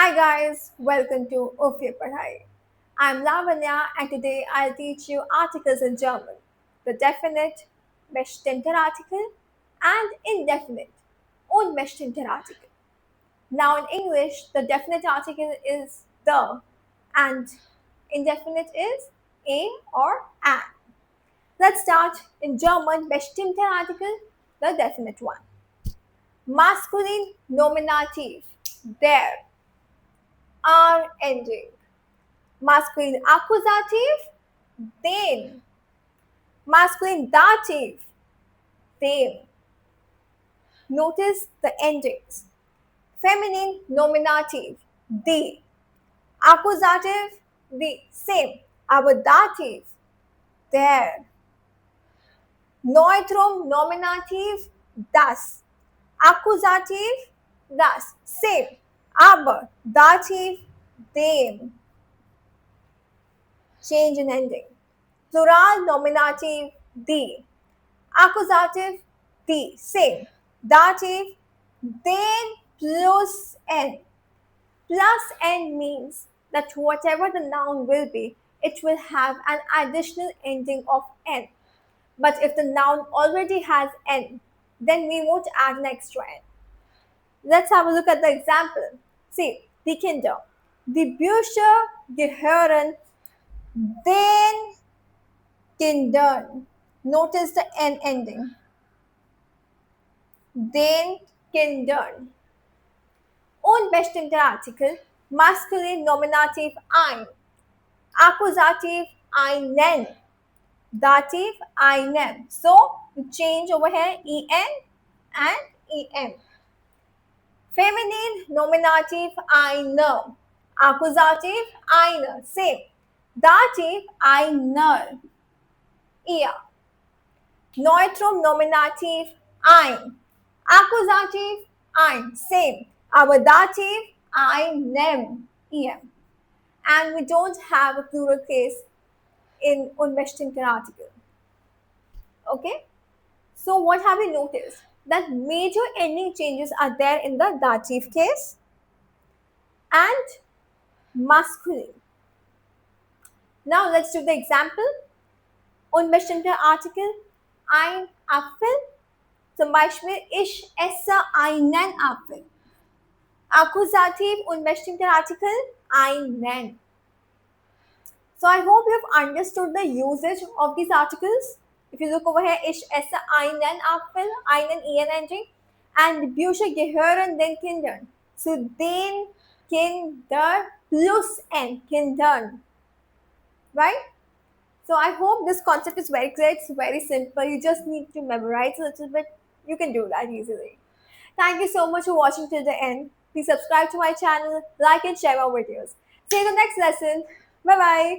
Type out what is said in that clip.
Hi guys, welcome to Ofye Padhai. I'm Lavanya and today I'll teach you articles in German. The definite, bestimmter Artikel and indefinite, unbestimmter Artikel. Now in English, the definite article is the and indefinite is a or an. Let's start in German, bestimmter Artikel, the definite one. Masculine nominative, there, are ending. Masculine accusative, den. Masculine dative, dem. Notice the endings. Feminine nominative, the. Accusative, the. Same. Our dative, there. Neutrum nominative, das. Accusative, das. Same. Aber, dative, dem. Change in ending. Plural nominative, the. Accusative, the. Same. Dative, den plus n. Plus n means that whatever the noun will be, it will have an additional ending of n. But if the noun already has n, then we won't add an extra n. Let's have a look at the example. See, die Kinder. Die Bücher gehören den Kindern. Notice the n ending. Den Kindern. Unbestimmter Artikel, maskulin Nominativ ein, Akkusativ einen, Dativ einem. So, we change over here en and em. Feminine Nominativ eine, Akkusativ eine. Same. Dativ einer. Ihr. Neutrum Nominativ ein, Akkusativ ein. Same. Our dative einem, em. And we don't have a plural case in unbestimmter Artikel. Okay? So what have we noticed? That major ending changes are there in the dative case and masculine. Now let's do the example. Unbestimmter Artikel, ein Apfel. Zum Beispiel, ich esse einen Apfel. Akkusativ unbestimmter Artikel, einen. So I hope you have understood the usage of these articles. If you look over here, ich esse einen Apfel, einen ending, and die Bücher gehören den Kindern. So den Kinder plus n, Kindern. Right? So I hope this concept is very clear. It's very simple. You just need to memorize a little bit. You can do that easily. Thank you so much for watching till the end. Please subscribe to my channel, like and share my videos. See you in the next lesson. Bye bye.